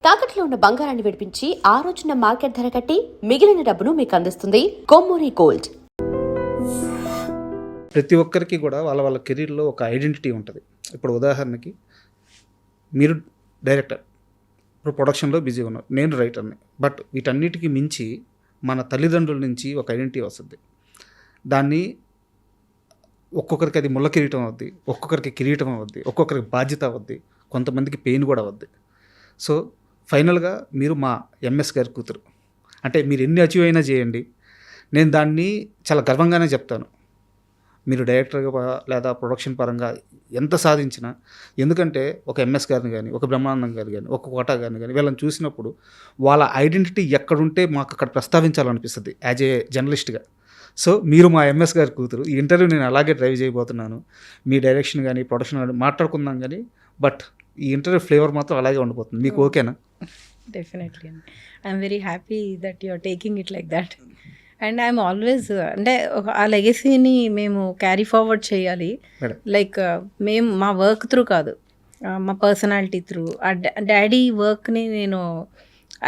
తాకట్లో ఉన్న బంగారాన్ని విడిపించి ఆ రోజున మార్కెట్ ధర కట్టి మిగిలిన డబ్బును మీకు అందిస్తుంది కొమ్మూరి గోల్డ్. ప్రతి ఒక్కరికి కూడా వాళ్ళ వాళ్ళ కెరీర్లో ఒక ఐడెంటిటీ ఉంటుంది. ఇప్పుడు ఉదాహరణకి మీరు డైరెక్టర్, ఇప్పుడు ప్రొడక్షన్లో బిజీగా ఉన్నారు, నేను రైటర్ని. బట్ వీటన్నిటికీ మించి మన తల్లిదండ్రుల నుంచి ఒక ఐడెంటిటీ వస్తుంది. దాన్ని ఒక్కొక్కరికి అది ముళ్ళ కిరీటం అవుద్ది, ఒక్కొక్కరికి కిరీటం అవుద్ది, ఒక్కొక్కరికి బాధ్యత అవుద్ది, కొంతమందికి పెయిన్ కూడా అవుద్ది. సో ఫైనల్గా మీరు మా ఎంఎస్ గారి కూతురు. అంటే మీరు ఎన్ని అచీవ్ అయినా చేయండి, నేను దాన్ని చాలా గర్వంగానే చెప్తాను. మీరు డైరెక్టర్గా లేదా ప్రొడక్షన్ పరంగా ఎంత సాధించినా, ఎందుకంటే ఒక ఎంఎస్ గారిని కానీ, ఒక బ్రహ్మానందం గారు కానీ, ఒక కోట గారిని కానీ వీళ్ళని చూసినప్పుడు వాళ్ళ ఐడెంటిటీ ఎక్కడుంటే మాకు అక్కడ ప్రస్తావించాలనిపిస్తుంది యాజ్ ఏ జర్నలిస్ట్గా. సో మీరు మా ఎంఎస్ గారి కూతురు. ఈ ఇంటర్వ్యూ నేను అలాగే డ్రైవ్ చేయబోతున్నాను. మీ డైరెక్షన్ కానీ ప్రొడక్షన్ కానీ మాట్లాడుకుందాం కానీ, బట్ ఈ ఇంటర్వ్యూ ఫ్లేవర్ మాత్రం అలాగే ఉండిపోతుంది. మీకు ఓకేనా? Definitely. I'm very happy that you are taking it like that. And I'm always అంటే ఆ లెగసీని మేము క్యారీ ఫార్వర్డ్ చేయాలి. లైక్ మేము మా వర్క్ త్రూ కాదు, మా పర్సనాలిటీ త్రూ. ఆ డాడీ వర్క్ని నేను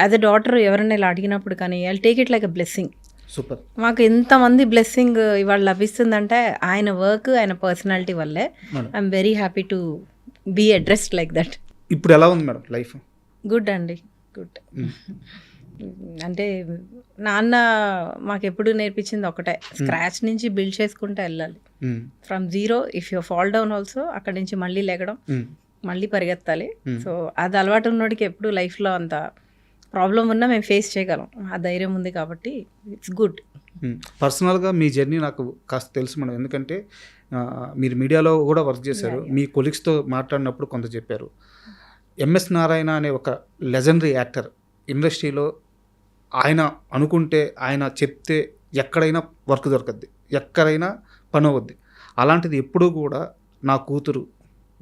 యాజ్ ఎ డాటర్ ఎవరైనా ఇలా అడిగినప్పుడు కానీ I take it like a blessing. Super. మాకు ఎంతమంది బ్లెస్సింగ్ ఇవాళ లభిస్తుందంటే ఆయన వర్క్, ఆయన పర్సనాలిటీ వల్లే. I'm very happy to be addressed like that. ఇప్పుడు ఎలా ఉంది మేడం లైఫ్? గుడ్ అండి, గుడ్. అంటే నాన్న మాకు ఎప్పుడు నేర్పించింది ఒకటే, స్క్రాచ్ నుంచి బిల్డ్ చేసుకుంటూ వెళ్ళాలి. From zero, if you fall down also అక్కడి నుంచి మళ్ళీ లేగడం, మళ్ళీ పరిగెత్తాలి. సో అది అలవాటు ఉన్నోడికి ఎప్పుడు లైఫ్లో అంత ప్రాబ్లం ఉన్నా మేము ఫేస్ చేయగలం, ఆ ధైర్యం ఉంది కాబట్టి ఇట్స్ గుడ్. పర్సనల్గా మీ జర్నీ నాకు కాస్త తెలుసు మేడం. ఎందుకంటే మీరు మీడియాలో కూడా వర్క్ చేశారు. మీ కొలీగ్స్తో మాట్లాడినప్పుడు కొంత చెప్పారు. ఎంఎస్ నారాయణ అనే ఒక లెజెండరీ యాక్టర్ ఇండస్ట్రీలో, ఆయన అనుకుంటే, ఆయన చెప్తే ఎక్కడైనా వర్క్ దొరకద్ది, ఎక్కడైనా పని అవుద్ది. అలాంటిది ఎప్పుడూ కూడా నా కూతురు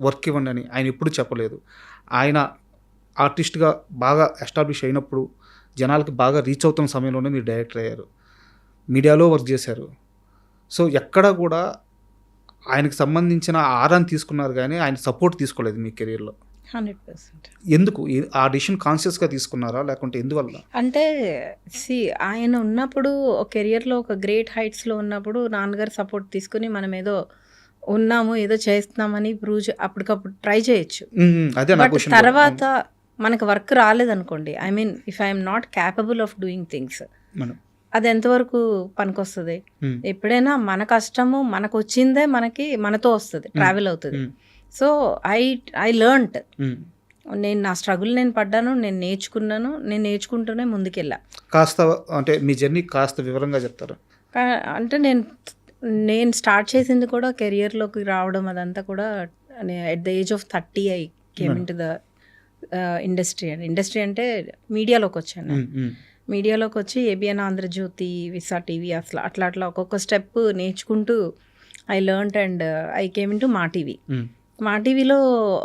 వర్క్ ఇవ్వండి అని ఆయన ఎప్పుడు చెప్పలేదు. ఆయన ఆర్టిస్ట్గా బాగా ఎస్టాబ్లిష్ అయినప్పుడు, జనాలకి బాగా రీచ్ అవుతున్న సమయంలోనే మీరు డైరెక్టర్ అయ్యారు, మీడియాలో వర్క్ చేశారు. సో ఎక్కడా కూడా ఆయనకు సంబంధించిన ఆరాన్ని తీసుకున్నారు కానీ ఆయన సపోర్ట్ తీసుకోలేదు మీ కెరీర్లో. 100%. ఎందుకు ఆ డిసిషన్ కాన్షియస్గా తీసుకున్నారా, లేకుంటే ఎందువల్ల? అంటే ఆయన ఉన్నప్పుడు కెరియర్లో ఒక గ్రేట్ హైట్స్లో ఉన్నప్పుడు నాన్నగారు సపోర్ట్ తీసుకుని మనం ఏదో ఉన్నాము, ఏదో చేస్తున్నామని ప్రూవ్ అప్పటికప్పుడు ట్రై చేయొచ్చు. బట్ తర్వాత మనకు వర్క్ రాలేదనుకోండి, I mean if I'm not capable of doing things, అది ఎంతవరకు పనికొస్తుంది? ఎప్పుడైనా మన కష్టము మనకు వచ్చిందే మనతో వస్తుంది, ట్రావెల్ అవుతుంది. So I learned. నేను నా స్ట్రగుల్ నేను పడ్డాను, నేను నేర్చుకున్నాను, నేను నేర్చుకుంటూనే ముందుకెళ్ళా. కాస్త అంటే మీ జర్నీ కాస్త వివరంగా చెప్తారా? అంటే నేను స్టార్ట్ చేసింది కూడా కెరియర్లోకి రావడం అదంతా కూడా at the age of 30 I came in to the industry. And industry అంటే మీడియాలోకి వచ్చాను. మీడియాలోకి వచ్చి ఏబిఎన్ ఆంధ్రజ్యోతి, విసా టీవీ, అట్లా ఒక్కొక్క స్టెప్ నేర్చుకుంటూ I learned and I came in to మా టీవీ. మా టీవీలో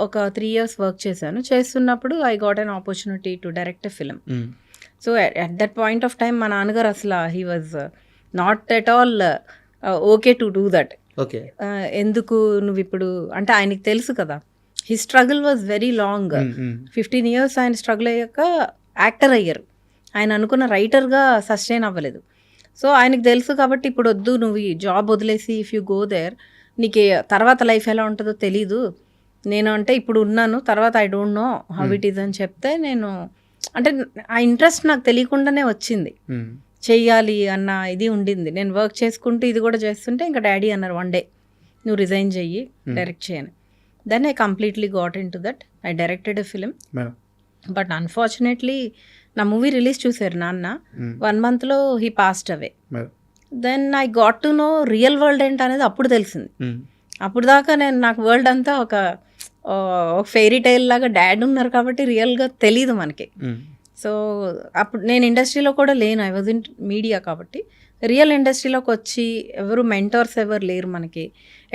ఒక 3 years వర్క్ చేశాను. చేస్తున్నప్పుడు I got an opportunity to direct a film. So at that point of time మా నాన్నగారు అసలు he was not at all okay to do that. ఎందుకు నువ్వు ఇప్పుడు అంటే ఆయనకి తెలుసు కదా, he struggle was very long. 15 years ఆయన స్ట్రగుల్ అయ్యాక యాక్టర్ అయ్యారు. ఆయన అనుకున్న రైటర్గా సస్టైన్ అవ్వలేదు. సో ఆయనకు తెలుసు కాబట్టి ఇప్పుడు వద్దు, నువ్వు ఈ జాబ్ వదిలేసి ఇఫ్ యూ గో దేర్, నీకు తర్వాత లైఫ్ ఎలా ఉంటుందో తెలీదు. నేను అంటే ఇప్పుడు ఉన్నాను, తర్వాత I don't know how it is అని చెప్తే, నేను అంటే ఆ ఇంట్రెస్ట్ నాకు తెలియకుండానే వచ్చింది, చెయ్యాలి అన్న ఇది ఉండింది. నేను వర్క్ చేసుకుంటూ ఇది కూడా చేస్తుంటే ఇంకా డాడీ అన్నారు వన్ డే నువ్వు రిజైన్ చెయ్యి, డైరెక్ట్ చేయని. Then I completely got into that. I directed a film. But unfortunately నా మూవీ రిలీజ్ చూసారు నాన్న, 1 monthలో he passed away. Then I got to know real world ఏంటనేది అప్పుడు తెలిసింది. అప్పుడు దాకా నాకు వరల్డ్ అంతా ఒక ఫెయిరీ టైల్ లాగా డాడ్ ఉన్నారు కాబట్టి రియల్గా తెలీదు మనకి. సో అప్పుడు నేను ఇండస్ట్రీలో కూడా లేను, ఐ వాజ్ ఇన్ మీడియా కాబట్టి. రియల్ ఇండస్ట్రీలోకి వచ్చి ఎవరు మెంటర్స్ ఎవరు లేరు మనకి,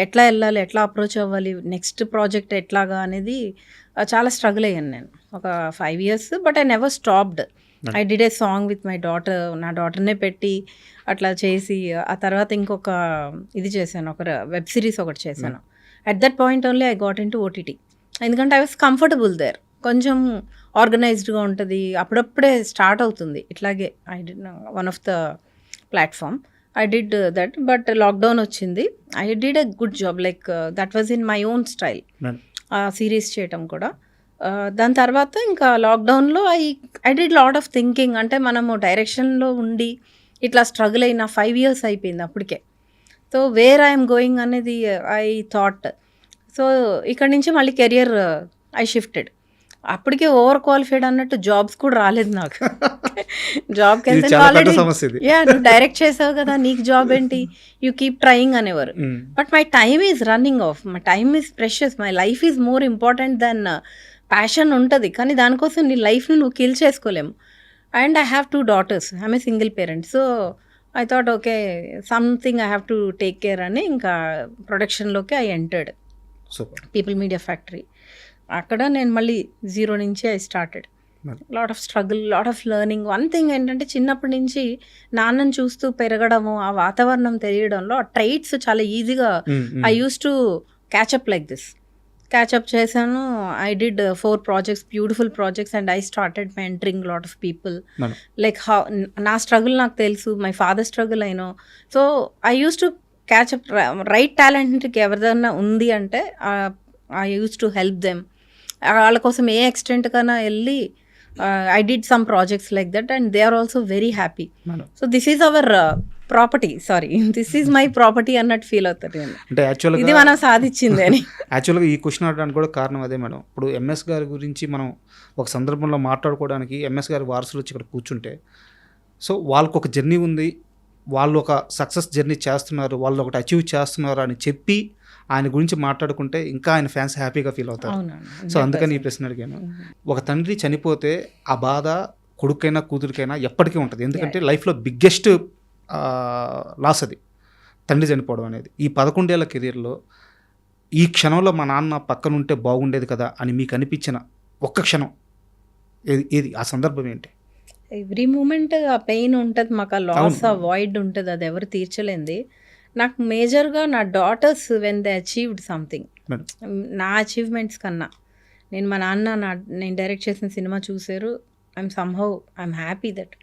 ఎట్లా వెళ్ళాలి, ఎట్లా అప్రోచ్ అవ్వాలి, నెక్స్ట్ ప్రాజెక్ట్ ఎట్లాగా అనేది చాలా స్ట్రగుల్ అయ్యాను నేను ఒక 5 years. But I never stopped. I did a song with my daughter. నా డాటర్నే పెట్టి అట్లా చేసి ఆ తర్వాత ఇంకొక ఇది చేశాను, ఒక వెబ్ సిరీస్ ఒకటి చేశాను. At that point only I got into OTT. ఎందుకంటే ఐ వాస్ కంఫర్టబుల్ దేర్. కొంచెం ఆర్గనైజ్డ్గా ఉంటుంది. అప్పుడప్పుడే స్టార్ట్ అవుతుంది ఇట్లాగే. I did one of the platform I did that. But lockdown వచ్చింది. I did a good job, like that was in my own style madam ఆ series చేయటం కూడా. దాని తర్వాత ఇంకా లాక్డౌన్లో I did lot of thinking. అంటే మనము డైరెక్షన్లో ఉండి ఇట్లా స్ట్రగుల్ అయిన 5 years అయిపోయింది అప్పటికే. సో వేర్ ఐఎమ్ గోయింగ్ అనేది ఐ థాట్. సో ఇక్కడ నుంచి మళ్ళీ కెరియర్ ఐ షిఫ్టెడ్. అప్పటికే ఓవర్ క్వాలిఫైడ్ అన్నట్టు జాబ్స్ కూడా రాలేదు నాకు. జాబ్కి ఇది వెళ్తే చాలా పెద్ద ఆల్రెడీ సమస్య ఇది. నువ్వు డైరెక్ట్ చేసావు కదా, నీకు జాబ్ ఏంటి, యూ కీప్ ట్రయింగ్ అనేవారు. But my time is running off, my time is precious, my life is more important than passion ఉంటుంది. కానీ దానికోసం నీ లైఫ్ని నువ్వు కిల్ చేసుకోలేము. And I have 2 daughters, I'm a single parent. So I thought okay something I have to take care అని ఇంకా ప్రొడక్షన్లోకి I entered super. People Media Factory. అక్కడ నేను మళ్ళీ 0 నుంచి I started. Lot of struggle, lot of learning. One thing ఏంటంటే చిన్నప్పటి నుంచి నాన్నని చూస్తూ పెరగడము, ఆ వాతావరణం తెలియడంలో ఆ ట్రైట్స్ చాలా ఈజీగా I used to catch up like this. Catch up చేశాను. I did 4 projects, beautiful projects, and I started mentoring lot of people. Like how నా స్ట్రగుల్ నాకు తెలుసు, మై ఫాదర్ స్ట్రగుల్ అయినో. So I used to catch up. Right టాలెంట్కి ఎవరిదన్నా ఉంది అంటే I used to help them. వాళ్ళ కోసం ఏ ఎక్స్టెంట్ కన్నా వెళ్ళి I did some projects like that, and they are also very happy. So this is our property, sorry this is my property అన్నట్టు feel అవుతారు నేను. అంటే యాక్చువల్గా ఇది మనం సాధించింది అని. యాక్చువల్గా ఈ క్వశ్చన్ అడగడానికి కూడా కారణం అదే మేడం. ఇప్పుడు ఎంఎస్ గారి గురించి మనం ఒక సందర్భంలో మాట్లాడుకోవడానికి ఎంఎస్ గారి వారసులు వచ్చి ఇక్కడ కూర్చుంటే, సో వాళ్ళకు ఒక జర్నీ ఉంది, వాళ్ళు ఒక సక్సెస్ జర్నీ చేస్తున్నారు, వాళ్ళు ఒకటి అచీవ్ చేస్తున్నారు అని చెప్పి ఆయన గురించి మాట్లాడుకుంటే ఇంకా ఆయన ఫ్యాన్స్ హ్యాపీగా ఫీల్ అవుతారు. సో అందుకని ఈ ప్రశ్న అడిగాను. ఒక తండ్రి చనిపోతే ఆ బాధ కొడుకైనా కూతురికైనా ఎప్పటికీ ఉంటుంది. ఎందుకంటే లైఫ్లో బిగ్గెస్ట్ లాస్ అది, తండ్రి చనిపోవడం అనేది. ఈ 11 ఏళ్ల కెరీర్లో ఈ క్షణంలో మా నాన్న పక్కనుంటే బాగుండేది కదా అని మీకు అనిపించిన ఒక్క క్షణం ఏది, ఆ సందర్భం ఏంటి? ఎవ్రీ మూమెంట్ ఆ పెయిన్ ఉంటుంది మాకు, ఆ లాస్, ఆ వాయిడ్ ఉంటుంది, అది ఎవరు తీర్చలేంది. నాకు మేజర్గా నా daughters when they achieved something, నా అచీవ్మెంట్స్ కన్నా మా నాన్న నేను డైరెక్ట్ చేసిన సినిమా చూసారు. I'm somehow I'm happy that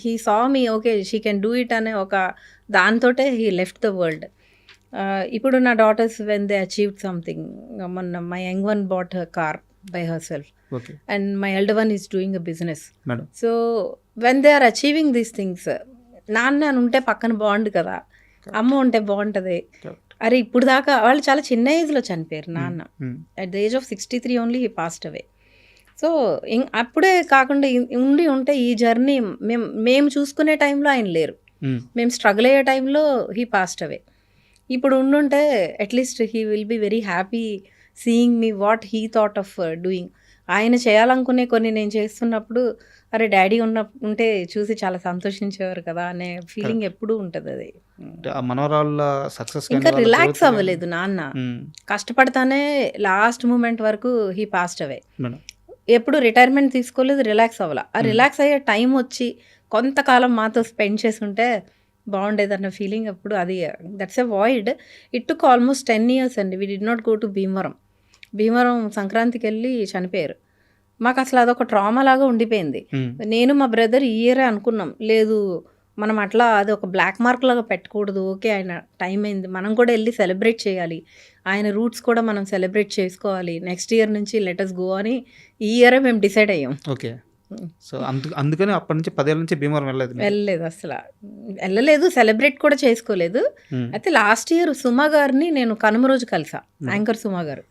he saw me okay she can do it అనే ఒక దాంతోటే హీ లెఫ్ట్ ద వరల్డ్. ఇప్పుడు నా daughters when they achieved something, మొన్న my young one bought her car by herself, and my elder one is doing a business. So when they are achieving these things, నాన్న ఉంటే పక్కన బాగుండు కదా, అమ్మ ఉంటే బాగుంటుంది. అరే ఇప్పుడు దాకా వాళ్ళు చాలా చిన్న ఏజ్లో చనిపోయారు నాన్న. At the age of 63 only he passed away. So అప్పుడే కాకుండా ఉంటే ఈ జర్నీ మేము చూసుకునే టైంలో ఆయన లేరు, మేము స్ట్రగుల్ అయ్యే టైంలో హీ పాస్డ్ అవే. ఇప్పుడు ఉండుంటే at least he will be very happy seeing me what he thought of doing. ఆయన చేయాలనుకునే కొన్ని నేను చేస్తున్నప్పుడు అరే డాడీ ఉంటే చూసి చాలా సంతోషించేవారు కదా అనే ఫీలింగ్ ఎప్పుడూ ఉంటుంది. అది మనోరాళ్ళ సక్సెస్ ఇంకా రిలాక్స్ అవ్వలేదు నాన్న, కష్టపడతానే లాస్ట్ మూమెంట్ వరకు హీ పాస్డ్ అవే. ఎప్పుడు రిటైర్మెంట్ తీసుకోలేదు, రిలాక్స్ అవ్వాల. ఆ రిలాక్స్ అయ్యే టైం వచ్చి కొంతకాలం మాతో స్పెండ్ చేసుంటే బాగుండేది అన్న ఫీలింగ్ ఎప్పుడు. అది that's a void. It took almost 10 years అండి. We did not go to Bhimavaram సంక్రాంతికి వెళ్ళి చనిపోయారు. మాకు అసలు అదొక ట్రామా లాగా ఉండిపోయింది. నేను మా బ్రదర్ ఈ ఇయరే అనుకున్నాం, లేదు మనం అట్లా అది ఒక బ్లాక్ మార్క్ లాగా పెట్టకూడదు, ఓకే ఆయన టైం అయింది, మనం కూడా వెళ్ళి సెలబ్రేట్ చేయాలి, ఆయన రూట్స్ కూడా మనం సెలబ్రేట్ చేసుకోవాలి, నెక్స్ట్ ఇయర్ నుంచి లెటస్ గో అని ఈ ఇయరే మేము డిసైడ్ అయ్యాం. ఓకే. సో అందుకని అప్పటి నుంచి 10 ఏళ్ళ నుంచి భీమవరం వెళ్ళలేదు, అసలు వెళ్ళలేదు, సెలబ్రేట్ కూడా చేసుకోలేదు. అయితే లాస్ట్ ఇయర్ సుమా గారిని నేను కనుమ రోజు కలిసా, యాంకర్ సుమా గారు.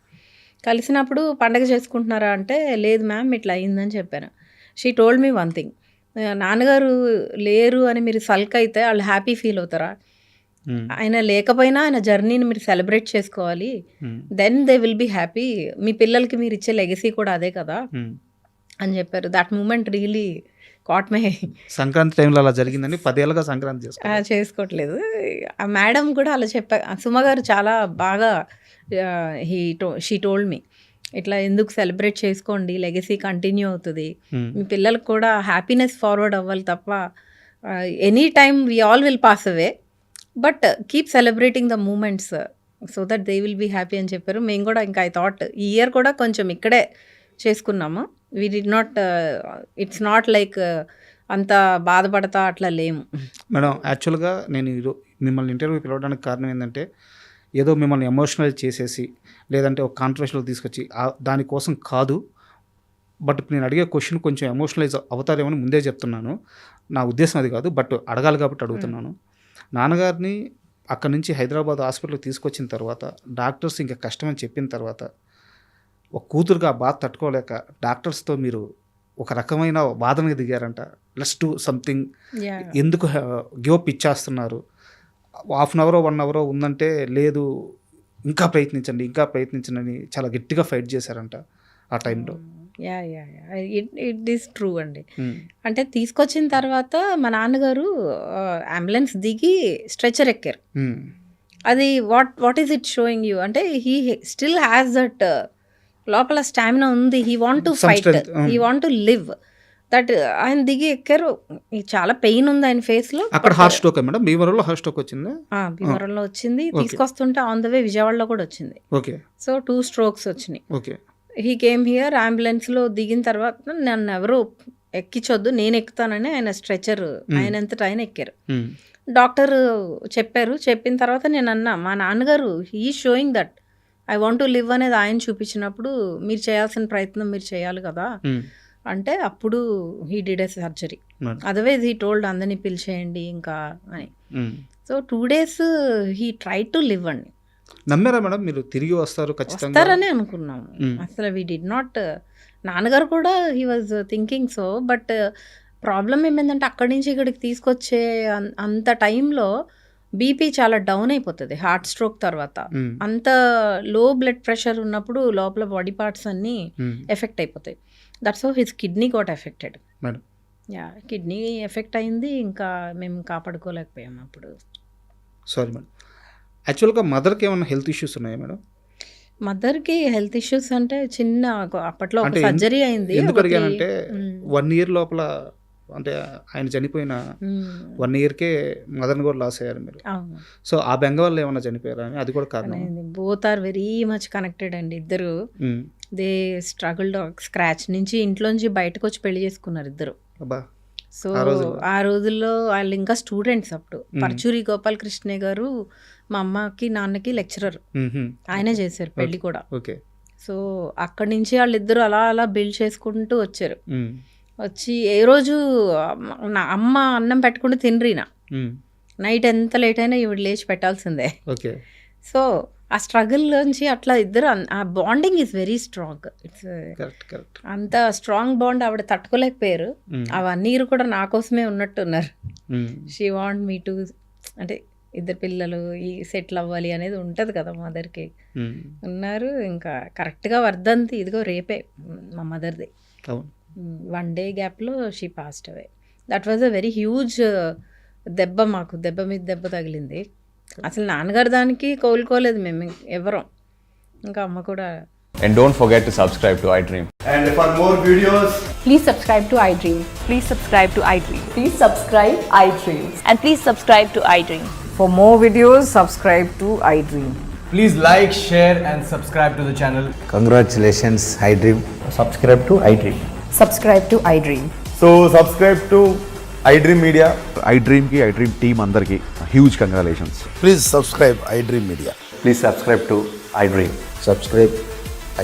కలిసినప్పుడు పండగ చేసుకుంటున్నారా అంటే లేదు మ్యామ్ ఇట్లా అయిందని చెప్పాను. She told me one thing, నాన్నగారు లేరు అని మీరు సల్క్ అయితే వాళ్ళు హ్యాపీ ఫీల్ అవుతారా, ఆయన లేకపోయినా ఆయన జర్నీని మీరు సెలబ్రేట్ చేసుకోవాలి, then they will be happy, మీ పిల్లలకి మీరు ఇచ్చే లెగసీ కూడా అదే కదా అని చెప్పారు. That moment really caught my. Sankranti టైంలో అలా జరిగిందని 10 ఏళ్ళుగా సంక్రాంతి చేసుకోవట్లేదు. ఆ మేడం కూడా అలా సుమ గారు చాలా బాగా షీ టోల్డ్ మీ ఇట్లా ఎందుకు సెలబ్రేట్ చేసుకోండి, లెగసీ కంటిన్యూ అవుతుంది, మీ పిల్లలకు కూడా హ్యాపీనెస్ ఫార్వర్డ్ అవ్వాలి తప్ప any time we all will pass away, but keep celebrating the moments so that they will be happy అని చెప్పారు. మేము కూడా ఇంకా ఐ థాట్ ఈ ఇయర్ కూడా కొంచెం ఇక్కడే చేసుకున్నాము. We did not it's not like అంత బాధపడతా అట్లా లేము. మేడం యాక్చువల్గా నేను మిమ్మల్ని ఇంటర్వ్యూ పిలవడానికి కారణం ఏంటంటే ఏదో మిమ్మల్ని ఎమోషనల్ చేసేసి లేదంటే ఒక కాంట్రవర్షియల్ తీసుకొచ్చి దానికోసం కాదు. బట్ ఇప్పుడు నేను అడిగే క్వశ్చన్ కొంచెం ఎమోషనలైజ్ అవుతారేమని ముందే చెప్తున్నాను. నా ఉద్దేశం అది కాదు, బట్ అడగాలి కాబట్టి అడుగుతున్నాను. నాన్నగారిని అక్కడి నుంచి హైదరాబాద్ హాస్పిటల్కి తీసుకొచ్చిన తర్వాత డాక్టర్స్ ఇంకా కష్టమని చెప్పిన తర్వాత ఒక కూతురుగా ఆ బాధ తట్టుకోలేక డాక్టర్స్తో మీరు ఒక రకమైన వాదనకి దిగారంట. లెట్స్ డూ సంథింగ్, ఎందుకు గివప్ ఇచ్చేస్తున్నారు, హాఫ్ అన్ అవరో 1 అవరో ఉందంటే లేదు ఇంకా ప్రయత్నించండి అని చాలా గట్టిగా ఫైట్ చేశారంట ఆ టైంలో. ఇట్ ఈస్ ట్రూ అండి. అంటే తీసుకొచ్చిన తర్వాత మా నాన్నగారు అంబులెన్స్ దిగి స్ట్రెచర్ ఎక్కారు. అది what is it showing you అంటే హీ స్టిల్ హ్యాస్ దట్ లోపల స్టామినా ఉంది. He want to fight, he want to live. That ఆయన దిగి ఎక్కారు. చాలా పెయిన్ ఉంది ఆయన ఫేస్ లో. అక్కడ హార్ట్ స్ట్రోక్ మేడం, భీమవరంలో హార్ట్ స్ట్రోక్ వచ్చింది. భీమవరంలో వచ్చింది. తీసుకొస్తుంటే ఆన్ ద వే విజయవాడలో కూడా వచ్చింది. ఓకే. సో 2 strokes వచ్చినాయి. ఓకే. He came here. అంబులెన్స్లో దిగిన తర్వాత నన్ను ఎవరు ఎక్కించొద్దు, నేను ఎక్కుతానని ఆయన స్ట్రెచర్ ఆయనంతటా ఆయన ఎక్కారు. డాక్టర్ చెప్పారు. చెప్పిన తర్వాత నేను అన్నా, మా నాన్నగారు he showing that I want to live అనేది ఆయన చూపించినప్పుడు మీరు చేయాల్సిన ప్రయత్నం మీరు చేయాలి కదా అంటే అప్పుడు he did a surgery. Otherwise he told అందరినీ పిలిచేయండి ఇంకా అని. So 2 days he try to live అండి. నమ్మారా మేడం మీరు తిరిగి వస్తారు ఖచ్చితంగా వస్తారని అనుకున్నాము. అసలు వీ డిడ్ నాట్, నాన్నగారు కూడా he was thinking so. But problem ఏమైందంటే అక్కడి నుంచి ఇక్కడికి తీసుకొచ్చే అంత టైంలో బీపీ చాలా డౌన్ అయిపోతుంది హార్ట్ స్ట్రోక్ తర్వాత. అంత లో బ్లడ్ ప్రెషర్ ఉన్నప్పుడు లోపల బాడీ పార్ట్స్ అన్నీ ఎఫెక్ట్ అయిపోతాయి. That's how his kidney got affected. Kidney effect అయింది. ఇంకా మేము కాపాడుకోలేకపోయాము అప్పుడు. Sorry madam. యాక్చువల్గా మదర్కి ఏమైనా హెల్త్ ఇష్యూస్ ఉన్నాయా మేడం? మదర్కి హెల్త్ ఇష్యూస్ అంటే చిన్న అప్పట్లో ఒక సర్జరీ అయింది. ఎందుకు అడిగానంటే 1 year లోపల అంటే ఆయన చనిపోయిన 1 yearకే మదర్ని కూడా లాస్ అయ్యారు మీరు. సో ఆ బెంగ వల్ల ఏమైనా చనిపోయారా అని, అది కూడా కారణం. Both are very much connected అండి ఇద్దరు. దే స్ట్రగుల్డ్ స్క్రాచ్ నుంచి ఇంట్లోంచి బయటకు వచ్చి పెళ్లి చేసుకున్నారు ఇద్దరు. సో ఆ రోజుల్లో వాళ్ళు ఇంకా స్టూడెంట్స్ అప్పుడు. పరచూరి గోపాలకృష్ణ గారు మా అమ్మకి నాన్నకి లెక్చరర్, ఆయనే చేశారు పెళ్లి కూడా. సో అక్కడి నుంచి వాళ్ళిద్దరు అలా అలా బిల్డ్ చేసుకుంటూ వచ్చారు. వచ్చి ఏ రోజు నా అమ్మ అన్నం పెట్టుకుంటూ తినరీనా, నైట్ ఎంత లేట్ అయినా ఇవి లేచి పెట్టాల్సిందే. సో ఆ స్ట్రగుల్ నుంచి అట్లా ఇద్దరు, ఆ bonding is very strong. It's అంత స్ట్రాంగ్ బాండ్ ఆవిడ తట్టుకోలేకపోయారు. అవన్నీ కూడా నా కోసమే ఉన్నట్టున్నారు. షీ వాంట్ మీ టు, అంటే ఇద్దరు పిల్లలు ఈ సెటిల్ అవ్వాలి అనేది ఉంటుంది కదా మదర్కి. ఉన్నారు. ఇంకా కరెక్ట్గా వర్ధంతి ఇదిగో రేపే మా మదర్ది. 1 day గ్యాప్లో she passed away. That was a very huge దెబ్బ. మాకు దెబ్బ మీద దెబ్బ తగిలింది. అసలు నాన్నగారు దానికి కోలుకోలేదు మేము ఎవరం. ఇంకా అమ్మ కూడా. And don't forget to subscribe to iDream. And for more videos, please subscribe to iDream. Please subscribe to iDream. Please subscribe iDream. And please subscribe to iDream. For more videos, subscribe to iDream. please like, share and subscribe to the channel. Congratulations, iDream. Subscribe to iDream. Subscribe to iDream. So subscribe to iDream Media. iDream ki iDream team andarki huge congratulations. Please subscribe iDream Media. Please subscribe to iDream. Subscribe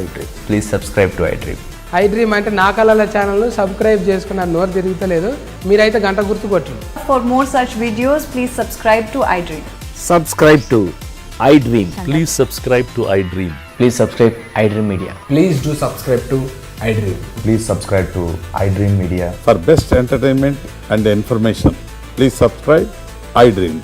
iDream. Please subscribe to iDream. iDream అంటే నా కళల channel subscribe చేసుకున్న నోరు తిరుగుతలేదు. మీరైతే గంట గుర్తు కొట్టండి. For more such videos, please subscribe to iDream. Subscribe to iDream. Please subscribe to iDream. Please subscribe iDream Media. Please do subscribe to iDream. Please subscribe to iDream Media. For best entertainment and information, please subscribe iDream.